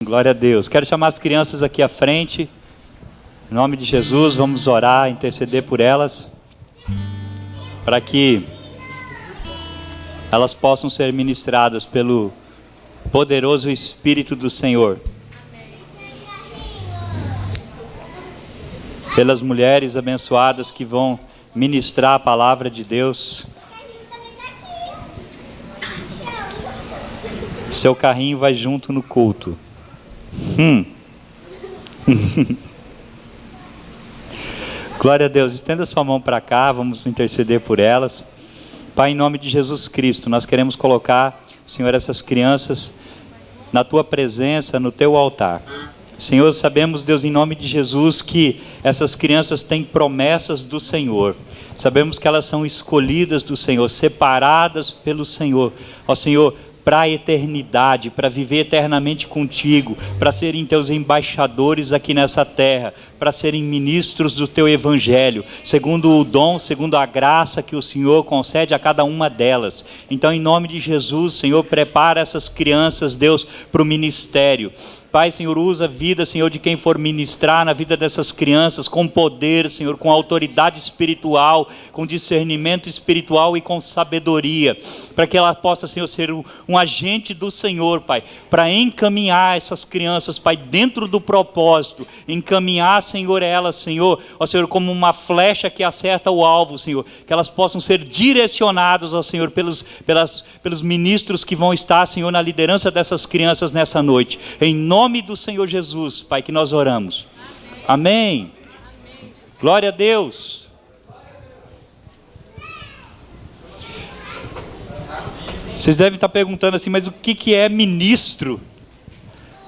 Glória a Deus. Quero chamar as crianças aqui à frente. Em nome de Jesus, vamos orar, interceder por elas, para que elas possam ser ministradas pelo poderoso Espírito do Senhor. Pelas mulheres abençoadas que vão ministrar a palavra de Deus. Seu carrinho vai junto no culto. Glória a Deus. Estenda sua mão para cá, vamos interceder por elas. Pai, em nome de Jesus Cristo, nós queremos colocar, Senhor, essas crianças na Tua presença, no Teu altar. Senhor, sabemos, Deus, em nome de Jesus, que essas crianças têm promessas do Senhor. Sabemos que elas são escolhidas do Senhor, separadas pelo Senhor. Ó Senhor, para a eternidade, para viver eternamente contigo, para serem teus embaixadores aqui nessa terra, para serem ministros do teu evangelho, segundo o dom, segundo a graça que o Senhor concede a cada uma delas. Então, em nome de Jesus, Senhor, prepara essas crianças, Deus, para o ministério. Pai, Senhor, usa a vida, Senhor, de quem for ministrar na vida dessas crianças, com poder, Senhor, com autoridade espiritual, com discernimento espiritual e com sabedoria, para que ela possa, Senhor, ser um agente do Senhor, Pai, para encaminhar essas crianças, Pai, dentro do propósito, encaminhar, Senhor, elas, Senhor, ó Senhor, como uma flecha que acerta o alvo, Senhor, que elas possam ser direcionadas, ó Senhor, pelos ministros que vão estar, Senhor, na liderança dessas crianças nessa noite, em nome do Senhor Jesus, Pai, que nós oramos. Amém. Glória a Deus. Vocês devem estar perguntando assim, mas o que é ministro?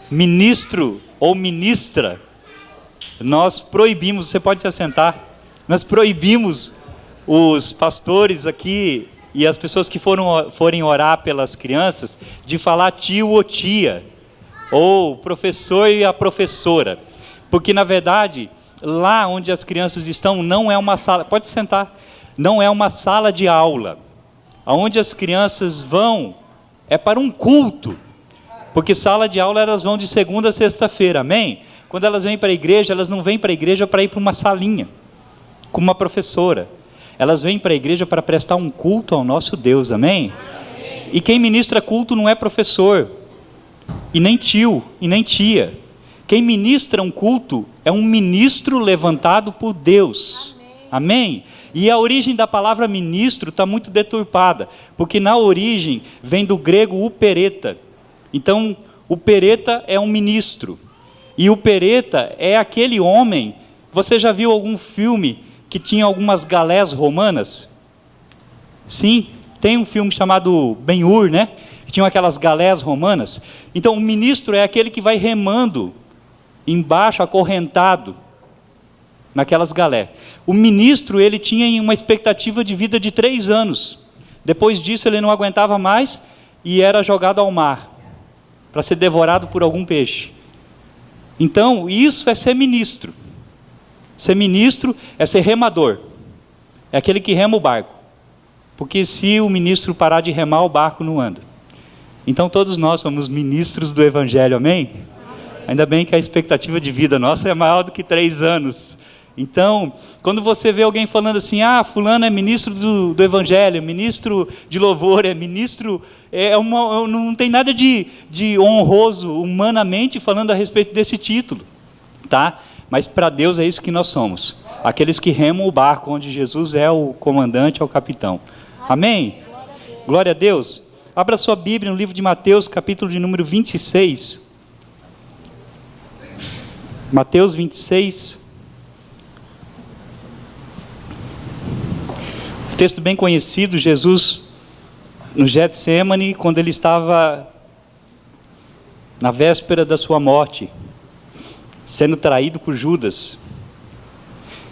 Ministro ou ministra? Nós proibimos, você pode se assentar, nós proibimos os pastores aqui e as pessoas que forem orar pelas crianças de falar tio ou tia, ou professor e a professora, porque na verdade, lá onde as crianças estão, não é uma sala, pode sentar, não é uma sala de aula, aonde as crianças vão, é para um culto, porque sala de aula elas vão de segunda a sexta-feira, amém? Quando elas vêm para a igreja, elas não vêm para a igreja para ir para uma salinha, com uma professora, elas vêm para a igreja para prestar um culto ao nosso Deus, amém? Amém. E quem ministra culto não é professor, e nem tio, e nem tia. Quem ministra um culto é um ministro levantado por Deus. Amém? E a origem da palavra ministro está muito deturpada, porque na origem vem do grego upereta. Então, upereta é um ministro. E upereta é aquele homem, você já viu algum filme que tinha algumas galés romanas? Sim, tem um filme chamado Ben-Hur, né? Tinham aquelas galés romanas. Então o ministro é aquele que vai remando embaixo, acorrentado naquelas galés. O ministro, ele tinha uma expectativa de vida de 3 anos. Depois disso ele não aguentava mais e era jogado ao mar para ser devorado por algum peixe. Então isso é ser ministro. Ser ministro é ser remador. É aquele que rema o barco. Porque se o ministro parar de remar, o barco não anda. Então todos nós somos ministros do Evangelho, amém? Ainda bem que a expectativa de vida nossa é maior do que 3 anos. Então, quando você vê alguém falando assim, fulano é ministro do Evangelho, ministro de louvor, é ministro, não tem nada de honroso humanamente falando a respeito desse título, tá? Mas para Deus é isso que nós somos, aqueles que remam o barco, onde Jesus é o comandante, é o capitão. Amém? Glória a Deus. Abra sua Bíblia no livro de Mateus, capítulo de número 26. Mateus 26. Um texto bem conhecido, Jesus no Getsêmani, quando ele estava na véspera da sua morte, sendo traído por Judas.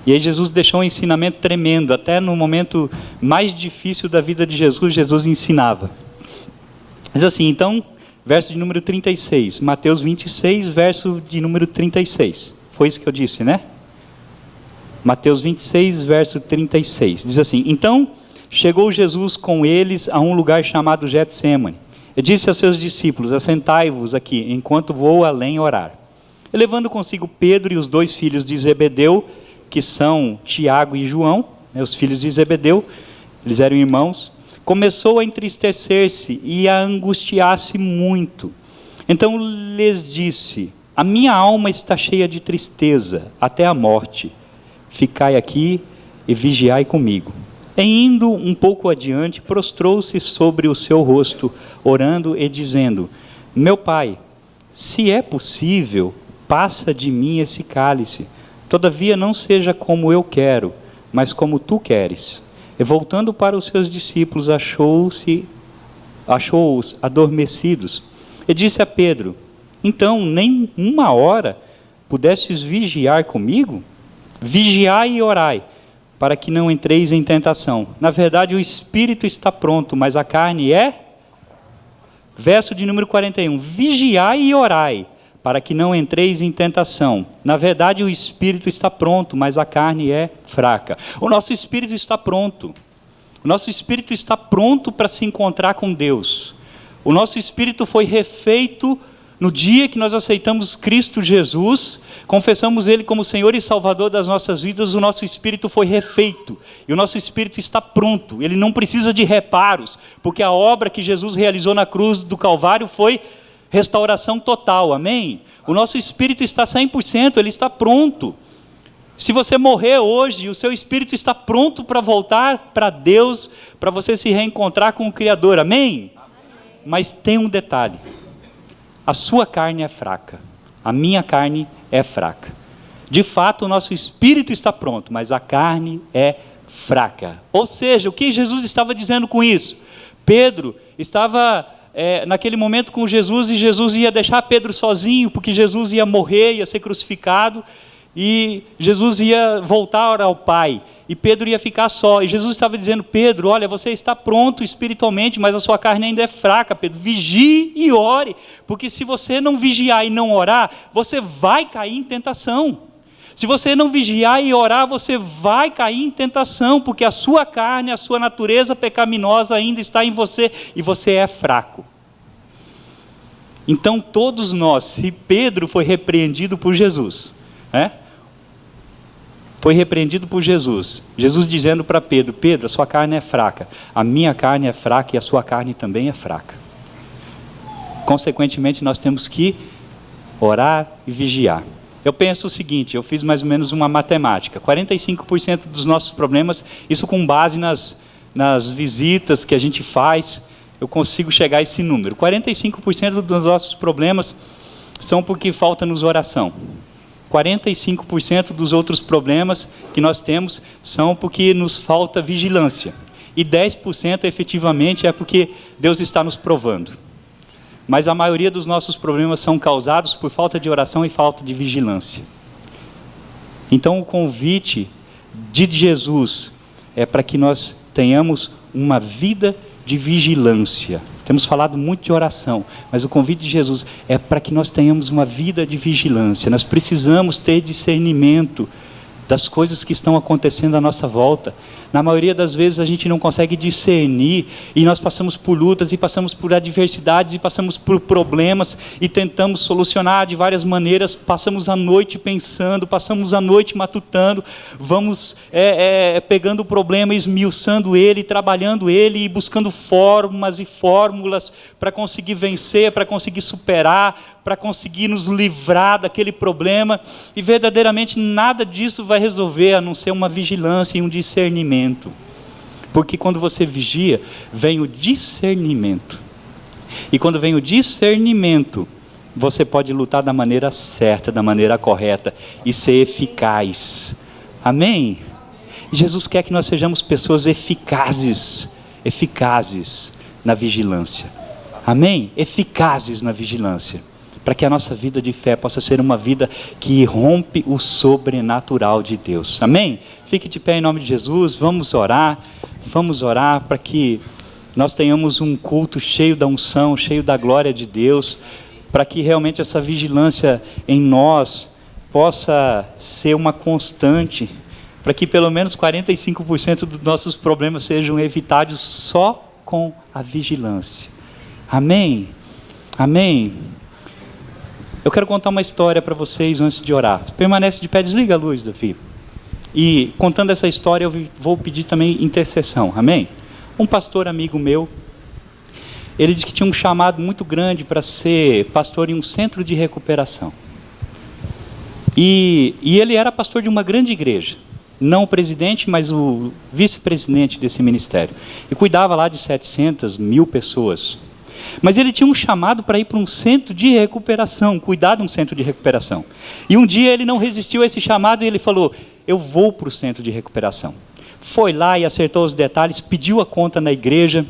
E aí Jesus deixou um ensinamento tremendo, até no momento mais difícil da vida de Jesus, Jesus ensinava. Diz assim, então, verso de número 36, Mateus 26, verso de número 36. Foi isso que eu disse, né? Mateus 26, verso 36. Diz assim, então chegou Jesus com eles a um lugar chamado Getsêmani. E disse aos seus discípulos: assentai-vos aqui, enquanto vou além orar. E levando consigo Pedro e os 2 filhos de Zebedeu, que são Tiago e João, os filhos de Zebedeu, eles eram irmãos, começou a entristecer-se e a angustiar-se muito. Então lhes disse: a minha alma está cheia de tristeza, até a morte. Ficai aqui e vigiai comigo. E indo um pouco adiante, prostrou-se sobre o seu rosto, orando e dizendo: meu pai, se é possível, passa de mim esse cálice. Todavia não seja como eu quero, mas como tu queres. E voltando para os seus discípulos, achou-os adormecidos. E disse a Pedro: então, nem uma hora pudestes vigiar comigo? Vigiai e orai, para que não entreis em tentação. Na verdade, o espírito está pronto, mas a carne é... Verso de número 41. Vigiai e orai, para que não entreis em tentação. Na verdade, o espírito está pronto, mas a carne é fraca. O nosso espírito está pronto. O nosso espírito está pronto para se encontrar com Deus. O nosso espírito foi refeito no dia que nós aceitamos Cristo Jesus, confessamos Ele como Senhor e Salvador das nossas vidas. O nosso espírito foi refeito, e o nosso espírito está pronto, ele não precisa de reparos, porque a obra que Jesus realizou na cruz do Calvário foi restauração total, amém? O nosso espírito está 100%, ele está pronto. Se você morrer hoje, o seu espírito está pronto para voltar para Deus, para você se reencontrar com o Criador, amém? Mas tem um detalhe: a sua carne é fraca, a minha carne é fraca. De fato, o nosso espírito está pronto, mas a carne é fraca. Ou seja, o que Jesus estava dizendo com isso? Pedro estava naquele momento com Jesus, e Jesus ia deixar Pedro sozinho, porque Jesus ia morrer, ia ser crucificado, e Jesus ia voltar ao Pai, e Pedro ia ficar só. E Jesus estava dizendo: Pedro, olha, você está pronto espiritualmente, mas a sua carne ainda é fraca, Pedro. Vigie e ore, porque se você não vigiar e não orar, você vai cair em tentação. Se você não vigiar e orar, você vai cair em tentação, porque a sua carne, a sua natureza pecaminosa ainda está em você, e você é fraco. Então todos nós, se Pedro foi repreendido por Jesus, foi repreendido por Jesus, Jesus dizendo para Pedro: Pedro, a sua carne é fraca, a minha carne é fraca e a sua carne também é fraca. Consequentemente, nós temos que orar e vigiar. Eu penso o seguinte, eu fiz mais ou menos uma matemática: 45% dos nossos problemas, isso com base nas visitas que a gente faz, eu consigo chegar a esse número. 45% dos nossos problemas são porque falta-nos oração. 45% dos outros problemas que nós temos são porque nos falta vigilância. E 10% efetivamente é porque Deus está nos provando. Mas a maioria dos nossos problemas são causados por falta de oração e falta de vigilância. Então o convite de Jesus é para que nós tenhamos uma vida de vigilância. Temos falado muito de oração, mas o convite de Jesus é para que nós tenhamos uma vida de vigilância. Nós precisamos ter discernimento das coisas que estão acontecendo à nossa volta. Na maioria das vezes a gente não consegue discernir, e nós passamos por lutas, e passamos por adversidades, e passamos por problemas, e tentamos solucionar de várias maneiras. Passamos a noite pensando, passamos a noite matutando, vamos pegando o problema, esmiuçando ele, trabalhando ele, e buscando formas e fórmulas para conseguir vencer, para conseguir superar, para conseguir nos livrar daquele problema, e verdadeiramente nada disso vai resolver, a não ser uma vigilância e um discernimento. Porque quando você vigia, vem o discernimento. E quando vem o discernimento, você pode lutar da maneira certa, da maneira correta, e ser eficaz. Amém? Jesus quer que nós sejamos pessoas eficazes na vigilância. Amém? Eficazes na vigilância. Para que a nossa vida de fé possa ser uma vida que rompe o sobrenatural de Deus. Amém? Fique de pé em nome de Jesus, vamos orar para que nós tenhamos um culto cheio da unção, cheio da glória de Deus, para que realmente essa vigilância em nós possa ser uma constante, para que pelo menos 45% dos nossos problemas sejam evitados só com a vigilância. Amém? Amém? Eu quero contar uma história para vocês antes de orar. Permanece de pé, desliga a luz, Davi. E contando essa história, eu vou pedir também intercessão. Amém? Um pastor amigo meu, ele disse que tinha um chamado muito grande para ser pastor em um centro de recuperação. E ele era pastor de uma grande igreja. Não o presidente, mas o vice-presidente desse ministério. E cuidava lá de 700 mil pessoas. Mas ele tinha um chamado para ir para um centro de recuperação, cuidar de um centro de recuperação. E um dia ele não resistiu a esse chamado e ele falou, eu vou para o centro de recuperação. Foi lá e acertou os detalhes, pediu a conta na igreja.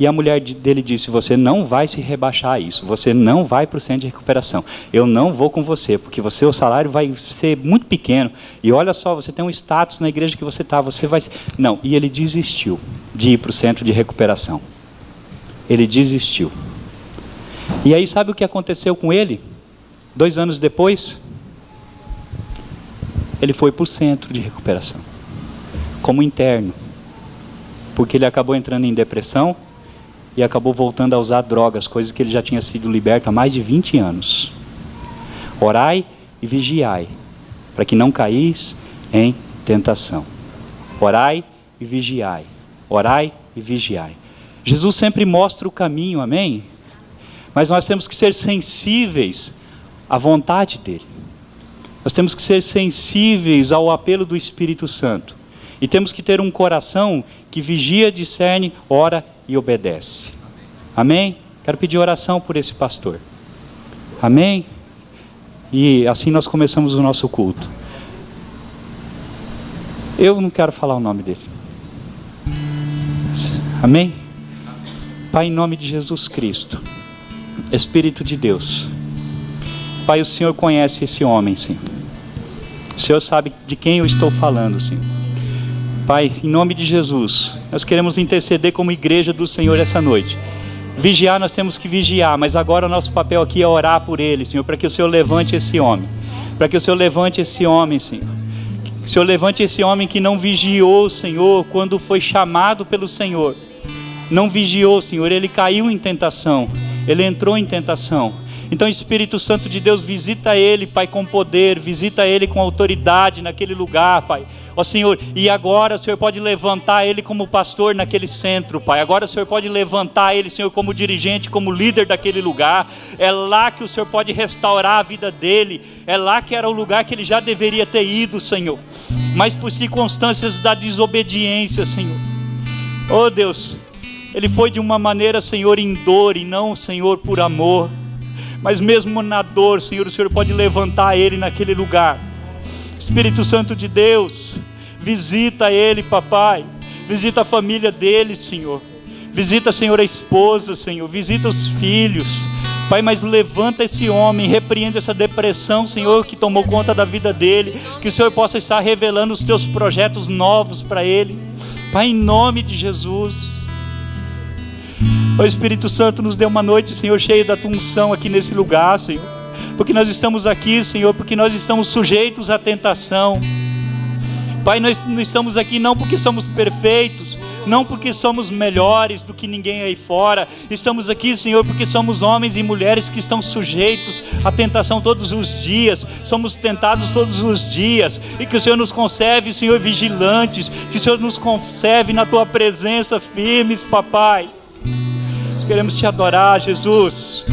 E a mulher dele disse, você não vai se rebaixar a isso, você não vai para o centro de recuperação. Eu não vou com você, porque o salário vai ser muito pequeno. E olha só, você tem um status na igreja que você está, você vai... Não, e ele desistiu de ir para o centro de recuperação. Ele desistiu. E aí sabe o que aconteceu com ele? 2 anos depois, ele foi para o centro de recuperação, como interno. Porque ele acabou entrando em depressão, e acabou voltando a usar drogas, coisas que ele já tinha sido liberto há mais de 20 anos. Orai e vigiai, para que não caís em tentação. Orai e vigiai. Orai e vigiai. Jesus sempre mostra o caminho, amém? Mas nós temos que ser sensíveis à vontade dele. Nós temos que ser sensíveis ao apelo do Espírito Santo. E temos que ter um coração que vigia, discerne, ora e obedece. Amém? Quero pedir oração por esse pastor. Amém? E assim nós começamos o nosso culto. Eu não quero falar o nome dele. Amém? Pai, em nome de Jesus Cristo, Espírito de Deus, Pai, o Senhor conhece esse homem, Senhor. O Senhor sabe de quem eu estou falando, Senhor. Pai, em nome de Jesus, nós queremos interceder como igreja do Senhor essa noite. Vigiar, nós temos que vigiar, mas agora o nosso papel aqui é orar por ele, Senhor, para que o Senhor levante esse homem. Para que o Senhor levante esse homem, Senhor. Que o Senhor levante esse homem que não vigiou, Senhor, quando foi chamado pelo Senhor. Não vigiou, Senhor, ele caiu em tentação, ele entrou em tentação. Então, Espírito Santo de Deus, visita ele, Pai, com poder, visita ele com autoridade naquele lugar, Pai. Ó Senhor, e agora o Senhor pode levantar ele como pastor naquele centro, Pai. Agora o Senhor pode levantar ele, Senhor, como dirigente, como líder daquele lugar. É lá que o Senhor pode restaurar a vida dele. É lá que era o lugar que ele já deveria ter ido, Senhor. Mas por circunstâncias da desobediência, Senhor. Oh Deus, ele foi de uma maneira, Senhor, em dor e não, Senhor, por amor. Mas mesmo na dor, Senhor, o Senhor pode levantar ele naquele lugar. Espírito Santo de Deus, visita ele, papai. Visita a família dele, Senhor. Visita, Senhor, a esposa, Senhor. Visita os filhos. Pai, mas levanta esse homem, repreende essa depressão, Senhor, que tomou conta da vida dele. Que o Senhor possa estar revelando os teus projetos novos para ele. Pai, em nome de Jesus. O Espírito Santo nos dê uma noite, Senhor, cheia da tua unção aqui nesse lugar, Senhor. Porque nós estamos aqui, Senhor, porque nós estamos sujeitos à tentação. Pai, nós não estamos aqui não porque somos perfeitos, não porque somos melhores do que ninguém aí fora. Estamos aqui, Senhor, porque somos homens e mulheres que estão sujeitos à tentação todos os dias. Somos tentados todos os dias. E que o Senhor nos conserve, Senhor, vigilantes. Que o Senhor nos conserve na tua presença firmes, papai. Nós queremos te adorar, Jesus.